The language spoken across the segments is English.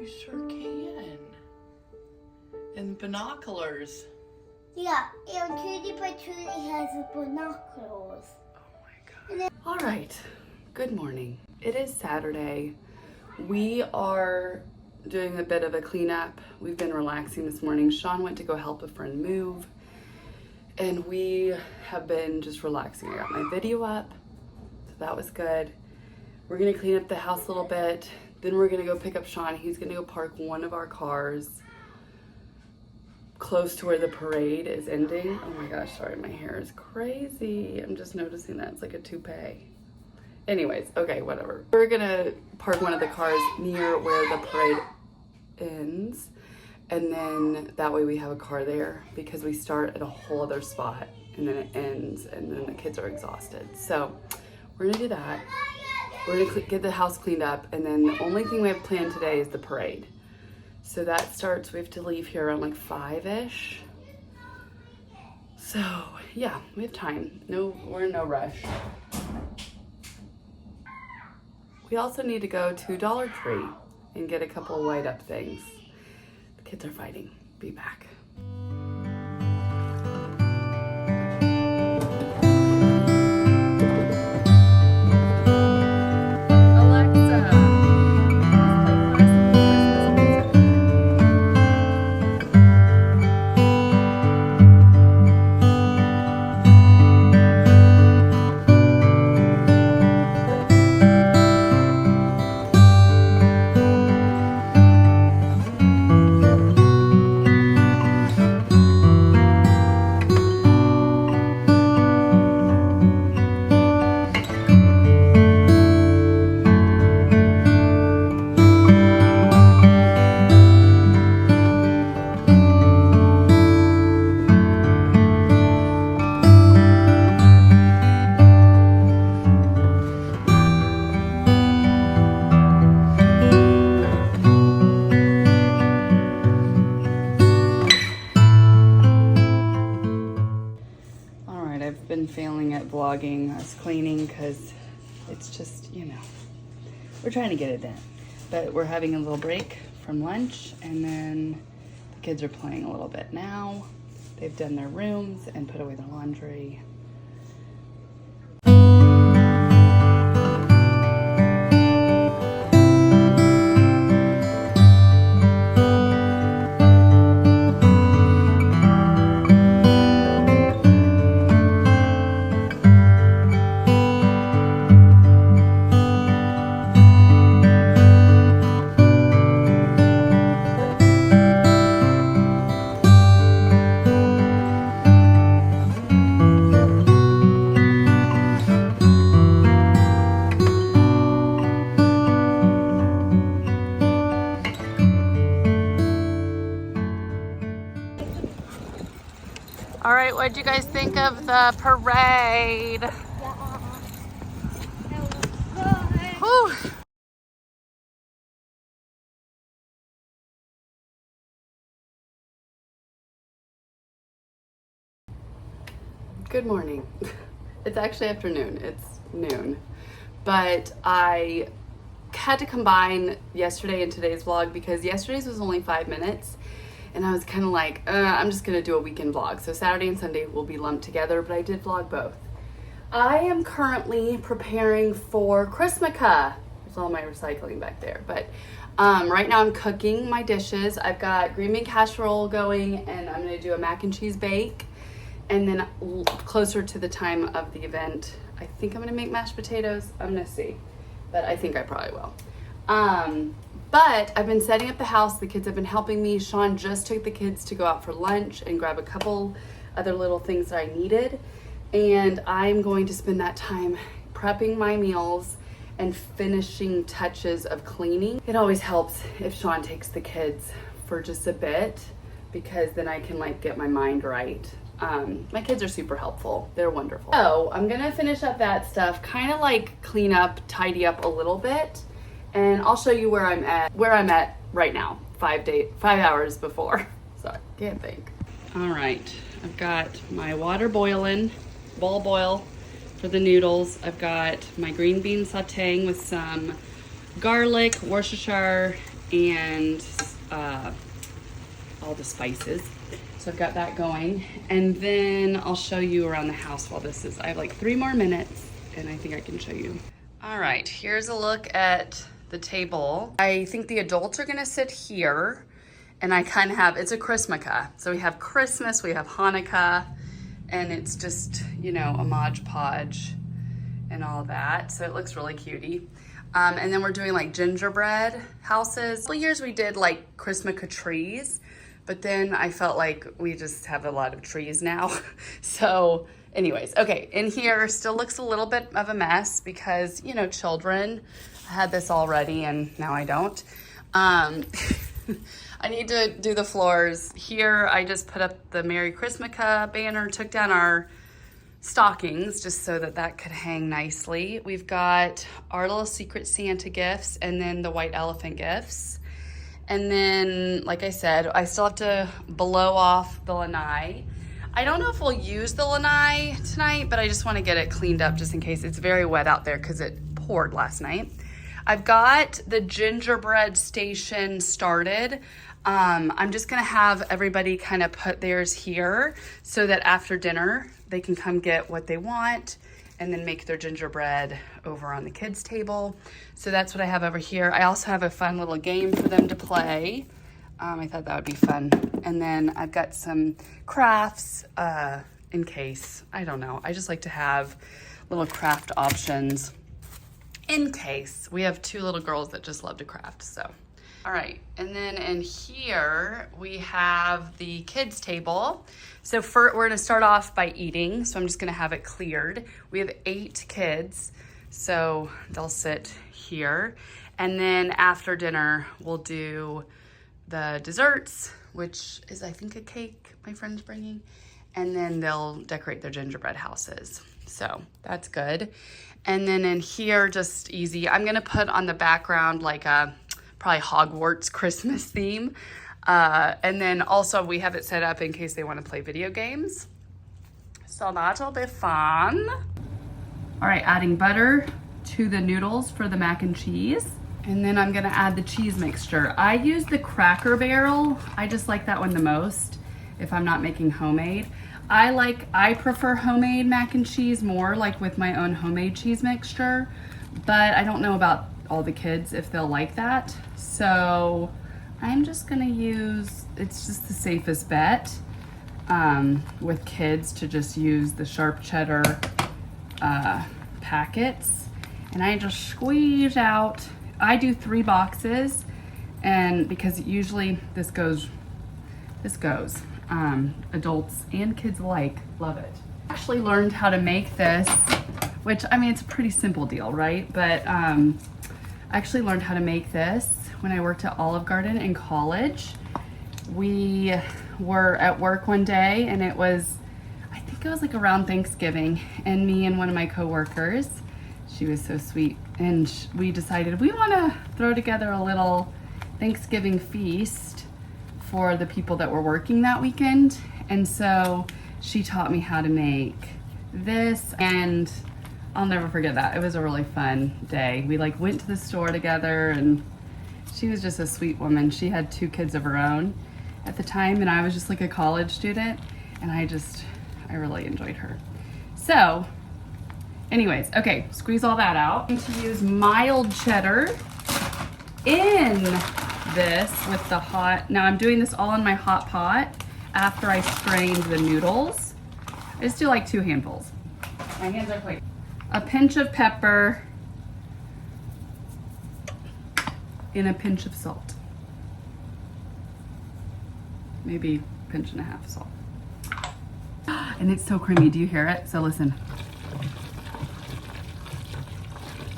You sure can. And binoculars. Yeah, and Cutie Patootie has binoculars. Oh my god. All right, good morning. It is Saturday. We are doing a bit of a cleanup. We've been relaxing this morning. Sean went to go help a friend move, and we have been just relaxing. I got my video up, so that was good. We're gonna clean up the house a little bit. Then we're gonna go pick up Sean. He's gonna go park one of our cars close to where the parade is ending. Oh my gosh, sorry, my hair is crazy. I'm just noticing that it's like a toupee. Anyways, okay, whatever. We're gonna park one of the cars near where the parade ends, and then that way we have a car there, because we start at a whole other spot and then it ends and then the kids are exhausted. So we're gonna do that. We're gonna get the house cleaned up, and then the only thing we have planned today is the parade. So that starts, we have to leave here around like 5-ish. So yeah, we have time. No, we're in no rush. We also need to go to Dollar Tree and get a couple of light up things. The kids are fighting. Be back. Failing at vlogging us cleaning because it's just, you know, we're trying to get it done, but we're having a little break from lunch, and then the kids are playing a little bit now. They've done their rooms and put away their laundry. All right, what'd you guys think of the parade? Whew. Good morning. It's actually afternoon, it's noon. But I had to combine yesterday and today's vlog because yesterday's was only 5 minutes. And I was kind of like, I'm just gonna do a weekend vlog. So Saturday and Sunday will be lumped together, but I did vlog both. I am currently preparing for Chrismukkah. There's all my recycling back there. But right now I'm cooking my dishes. I've got green bean casserole going, and I'm gonna do a mac and cheese bake. And then closer to the time of the event, I think I'm gonna make mashed potatoes. I'm gonna see, but I think I probably will. But I've been setting up the house. The kids have been helping me. Sean just took the kids to go out for lunch and grab a couple other little things that I needed. And I'm going to spend that time prepping my meals and finishing touches of cleaning. It always helps if Sean takes the kids for just a bit, because then I can like get my mind right. My kids are super helpful. They're wonderful. So I'm gonna finish up that stuff, kind of like clean up, tidy up a little bit. And I'll show you where I'm at right now, 5 hours before. Sorry, can't think. All right, I've got my water boiling, boil for the noodles. I've got my green bean sauteing with some garlic, Worcestershire, and all the spices. So I've got that going. And then I'll show you around the house while this is, I have like 3 more minutes and I think I can show you. All right, here's a look at the table. I think the adults are gonna sit here, and I kind of have, it's a Chrismukkah. So we have Christmas, we have Hanukkah, and it's just, you know, a Mod Podge and all that. So it looks really cutie. And then we're doing like gingerbread houses. A couple years we did like Chrismukkah trees, but then I felt like we just have a lot of trees now. So anyways, okay, in here still looks a little bit of a mess because, you know, children. I had this already and now I don't. I need to do the floors. Here I just put up the Merry Chrismukkah banner, took down our stockings just so that that could hang nicely. We've got our little Secret Santa gifts and then the white elephant gifts. And then, like I said, I still have to blow off the lanai. I don't know if we'll use the lanai tonight, but I just want to get it cleaned up just in case. It's very wet out there because it poured last night. I've got the gingerbread station started. I'm just gonna have everybody kind of put theirs here so that after dinner, they can come get what they want and then make their gingerbread over on the kids' table. So that's what I have over here. I also have a fun little game for them to play. I thought that would be fun. And then I've got some crafts in case, I don't know. I just like to have little craft options in case. We have 2 little girls that just love to craft, so. All right, and then in here, we have the kids' table. So we're gonna start off by eating, so I'm just gonna have it cleared. We have 8 kids, so they'll sit here. And then after dinner, we'll do the desserts, which is I think a cake my friend's bringing, and then they'll decorate their gingerbread houses. So that's good. And then in here, just easy, I'm gonna put on the background like a probably Hogwarts Christmas theme. And then also we have it set up in case they wanna play video games. So that'll be fun. All right, adding butter to the noodles for the mac and cheese. And then I'm gonna add the cheese mixture. I use the Cracker Barrel. I just like that one the most if I'm not making homemade. I prefer homemade mac and cheese more, like with my own homemade cheese mixture, but I don't know about all the kids if they'll like that. So I'm just gonna use, it's just the safest bet with kids to just use the sharp cheddar packets. And I just squeeze out, I do 3 boxes, and because usually this goes, adults and kids alike love it. I actually learned how to make this, which, I mean, it's a pretty simple deal, right? But I actually learned how to make this when I worked at Olive Garden in college. We were at work one day and it was, I think it was like around Thanksgiving, and me and one of my coworkers, she was so sweet, and we decided we want to throw together a little Thanksgiving feast for the people that were working that weekend. And so she taught me how to make this, and I'll never forget that. It was a really fun day. We like went to the store together, and she was just a sweet woman. She had 2 kids of her own at the time, and I was just like a college student, and I really enjoyed her. So anyways, okay, squeeze all that out. I'm going to use mild cheddar in this with the hot, now I'm doing this all in my hot pot after I strained the noodles. I just do like 2 handfuls. My hands are quick. A pinch of pepper and a pinch of salt. Maybe a pinch and a half of salt. And it's so creamy, do you hear it? So listen.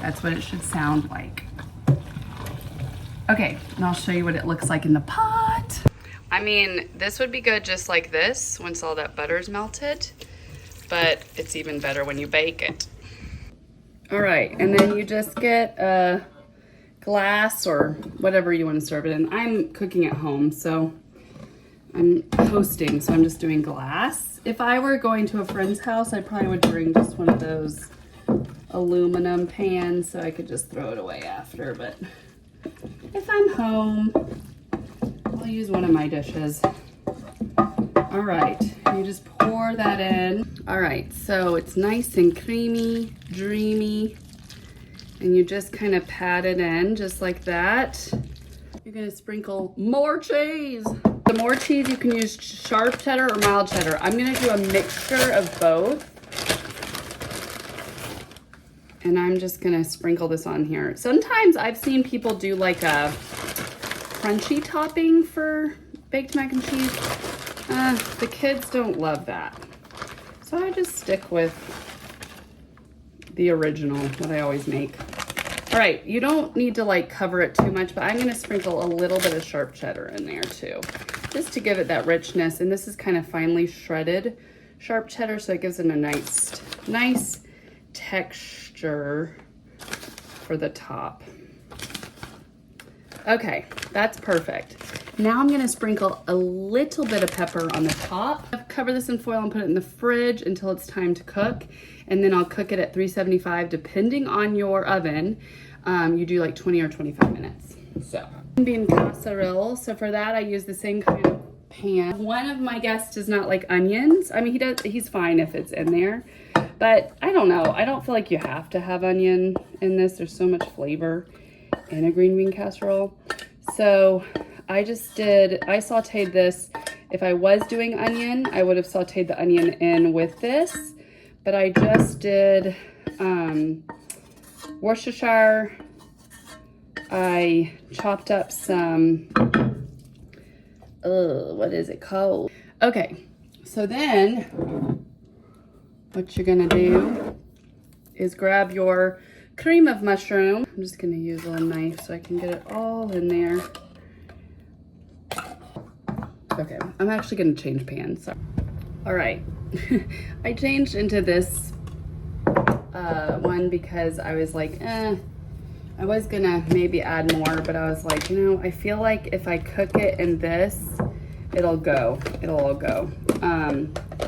That's what it should sound like. Okay, and I'll show you what it looks like in the pot. I mean, this would be good just like this once all that butter's melted, but it's even better when you bake it. All right, and then you just get a glass or whatever you want to serve it in. I'm cooking at home, so I'm hosting, so I'm just doing glass. If I were going to a friend's house, I probably would bring just one of those aluminum pans so I could just throw it away after, but if I'm home, I'll use one of my dishes. All right, you just pour that in. All right, so it's nice and creamy, dreamy, and you just kind of pat it in just like that. You're gonna sprinkle more cheese. The more cheese, you can use sharp cheddar or mild cheddar. I'm gonna do a mixture of both. And I'm just gonna sprinkle this on here. Sometimes I've seen people do like a crunchy topping for baked mac and cheese. The kids don't love that. So I just stick with the original that I always make. All right, you don't need to like cover it too much, but I'm gonna sprinkle a little bit of sharp cheddar in there too, just to give it that richness. And this is kind of finely shredded sharp cheddar, so it gives it a nice texture for the top. Okay, that's perfect. Now I'm gonna sprinkle a little bit of pepper on the top. I'll cover this in foil and put it in the fridge until it's time to cook. And then I'll cook it at 375, depending on your oven. You do like 20 or 25 minutes. So, bean casserole. So for that, I use the same kind of pan. One of my guests does not like onions. I mean, he's fine if it's in there. But I don't know. I don't feel like you have to have onion in this. There's so much flavor in a green bean casserole. So I sauteed this. If I was doing onion, I would have sauteed the onion in with this. But I just did Worcestershire. I chopped up some, what is it called? Okay, so then what you're gonna do is grab your cream of mushroom. I'm just gonna use a little knife so I can get it all in there. Okay, I'm actually gonna change pans. So. All right, I changed into this one because I was like, I was gonna maybe add more, but I was like, you know, I feel like if I cook it in this, it'll all go.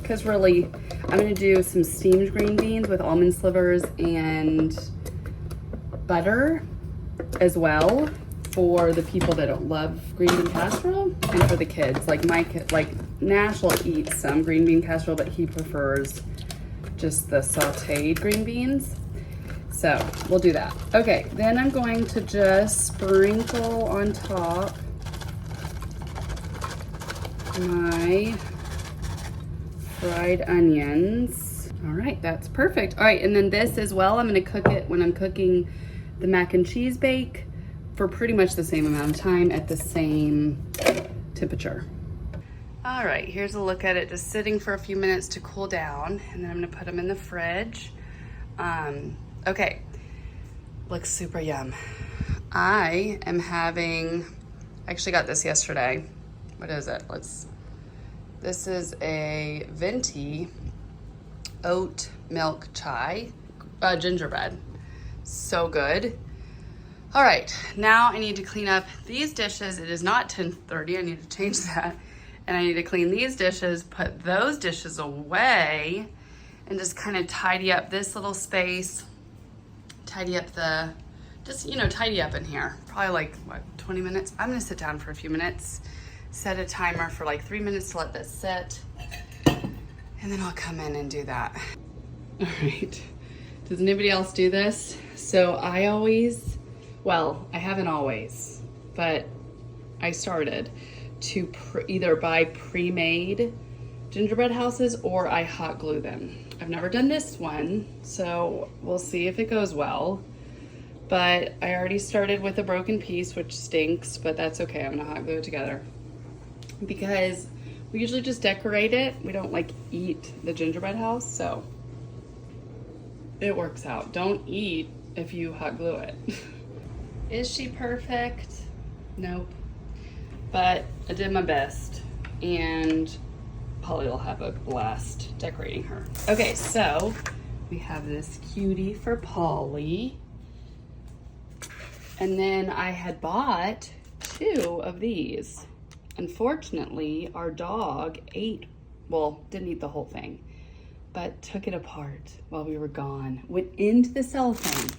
Because really, I'm gonna do some steamed green beans with almond slivers and butter as well for the people that don't love green bean casserole, and for the kids. Like my kid, like Nash will eat some green bean casserole, but he prefers just the sauteed green beans. So we'll do that. Okay, then I'm going to just sprinkle on top my fried onions. All right, that's perfect. All right, and then this as well, I'm gonna cook it when I'm cooking the mac and cheese bake for pretty much the same amount of time at the same temperature. All right, here's a look at it just sitting for a few minutes to cool down, and then I'm gonna put them in the fridge. Okay, looks super yum. I am having, I actually got this yesterday. What is it? This is a venti oat milk chai, gingerbread. So good. All right, now I need to clean up these dishes. It is not 10:30, I need to change that. And I need to clean these dishes, put those dishes away, and just kind of tidy up this little space. Tidy up tidy up in here. Probably like, what, 20 minutes? I'm gonna sit down for a few minutes, set a timer for like 3 minutes to let this sit, and then I'll come in and do that. All right, does anybody else do this? So I haven't always, but I started to either buy pre-made gingerbread houses or I hot glue them. I've never done this one, so we'll see if it goes well. But I already started with a broken piece, which stinks, but that's okay. I'm gonna hot glue it together because we usually just decorate it. We don't like eat the gingerbread house, so it works out. Don't eat if you hot glue it. Is she perfect? Nope. But I did my best, and Polly will have a blast decorating her. Okay, so we have this cutie for Polly. And then I had bought 2 of these. Unfortunately, our dog didn't eat the whole thing, but took it apart while we were gone. Went into the cellophane,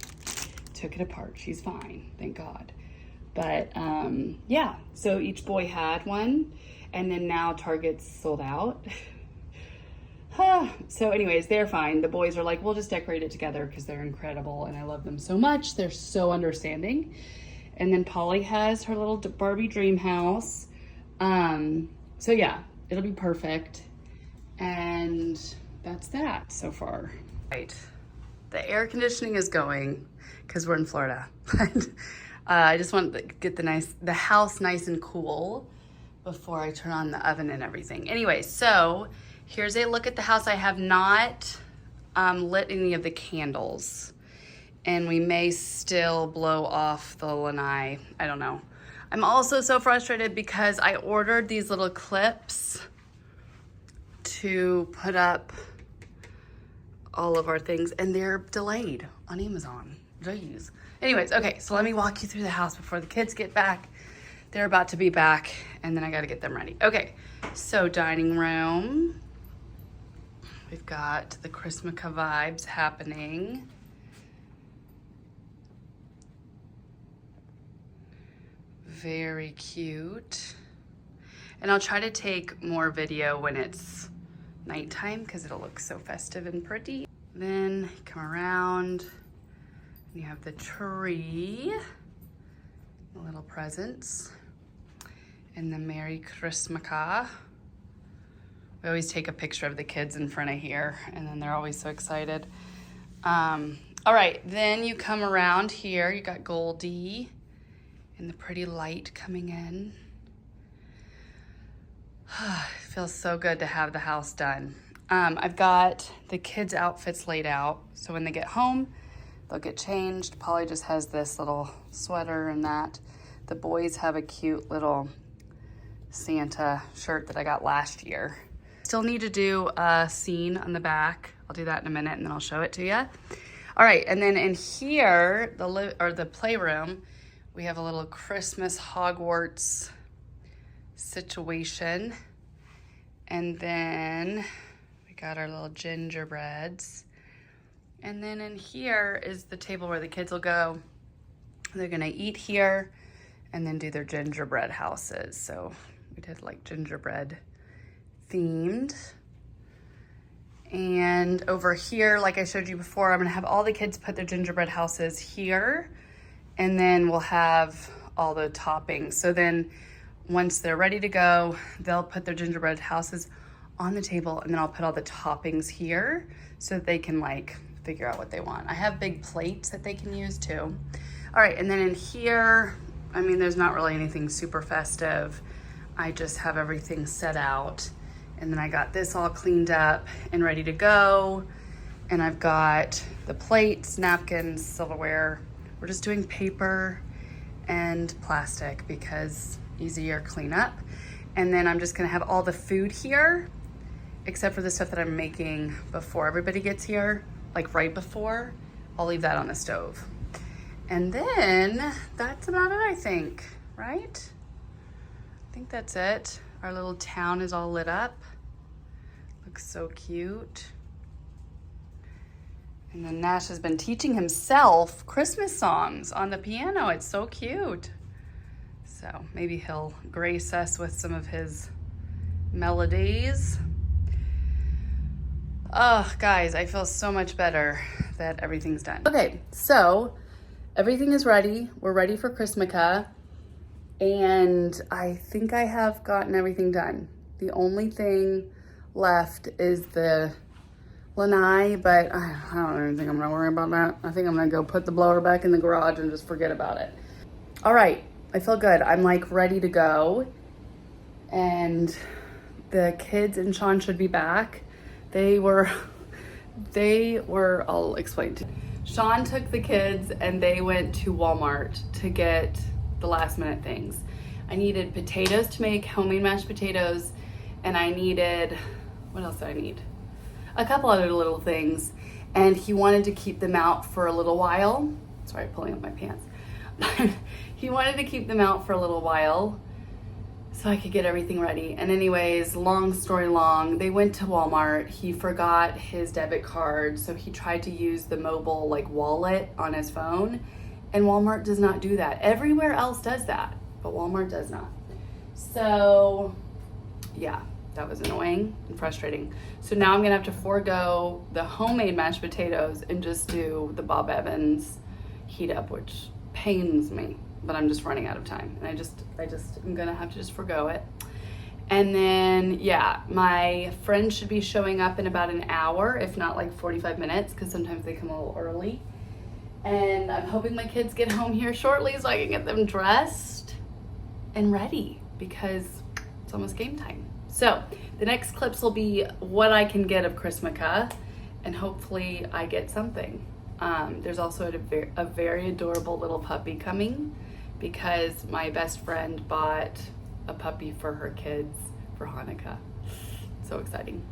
took it apart. She's fine, thank God. But yeah, so each boy had one, and then now Target's sold out. So anyways, they're fine. The boys are like, we'll just decorate it together because they're incredible and I love them so much. They're so understanding. And then Polly has her little Barbie dream house. So yeah, it'll be perfect. And that's that so far. Right. The air conditioning is going because we're in Florida. I just want to get the house nice and cool before I turn on the oven and everything. Anyway, so here's a look at the house. I have not lit any of the candles, and we may still blow off the lanai. I don't know. I'm also so frustrated because I ordered these little clips to put up all of our things, and they're delayed on Amazon. Jeez. Anyways, okay, so let me walk you through the house before the kids get back. They're about to be back, and then I gotta get them ready. Okay, so dining room. We've got the Chrismukkah vibes happening. Very cute. And I'll try to take more video when it's nighttime because it'll look so festive and pretty. Then come around and you have the tree, the little presents, and the Merry Chrismukkah. We always take a picture of the kids in front of here, and then they're always so excited. All right, then you come around here. You got Goldie and the pretty light coming in. It feels so good to have the house done. I've got the kids' outfits laid out, so when they get home, they'll get changed. Polly just has this little sweater and that. The boys have a cute little Santa shirt that I got last year. Still need to do a scene on the back. I'll do that in a minute and then I'll show it to you. All right, and then in here, the playroom, we have a little Christmas Hogwarts situation. And then we got our little gingerbreads. And then in here is the table where the kids will go. They're gonna eat here and then do their gingerbread houses. So we did like gingerbread themed. And over here, like I showed you before, I'm gonna have all the kids put their gingerbread houses here, and then we'll have all the toppings. So then once they're ready to go, they'll put their gingerbread houses on the table, and then I'll put all the toppings here so that they can like figure out what they want. I have big plates that they can use too. All right, and then in here, I mean, there's not really anything super festive. I just have everything set out. And then I got this all cleaned up and ready to go. And I've got the plates, napkins, silverware. We're just doing paper and plastic because easier cleanup. And then I'm just gonna have all the food here, except for the stuff that I'm making before everybody gets here, like right before. I'll leave that on the stove. And then that's about it, I think, right? I think that's it. Our little town is all lit up. Looks so cute. And then Nash has been teaching himself Christmas songs on the piano. It's so cute. So maybe he'll grace us with some of his melodies. Oh, guys, I feel so much better that everything's done. Okay, so everything is ready. We're ready for Chrismukkah. And I think I have gotten everything done. The only thing left is the lanai, but I don't even think I'm gonna worry about that. I think I'm gonna go put the blower back in the garage and just forget about it. All right, I feel good. I'm like ready to go. And the kids and Sean should be back. They were, I'll explain to you. Sean took the kids and they went to Walmart to get the last minute things. I needed potatoes to make homemade mashed potatoes, and I needed, what else did I need? A couple other little things, and he wanted to keep them out for a little while. Sorry, pulling up my pants. He wanted to keep them out for a little while so I could get everything ready. And anyways, long story long, they went to Walmart. He forgot his debit card, so he tried to use the mobile like wallet on his phone, And Walmart does not do that. Everywhere else does that, but Walmart does not. So yeah, that was annoying and frustrating. So now I'm gonna have to forego the homemade mashed potatoes and just do the Bob Evans heat up, which pains me, but I'm just running out of time. And I'm gonna have to just forego it. And then, yeah, my friend should be showing up in about an hour, if not like 45 minutes, because sometimes they come a little early. And I'm hoping my kids get home here shortly so I can get them dressed and ready, because it's almost game time. So the next clips will be what I can get of Chrismukkah, and hopefully I get something. There's also a very adorable little puppy coming, because my best friend bought a puppy for her kids for Hanukkah. So exciting.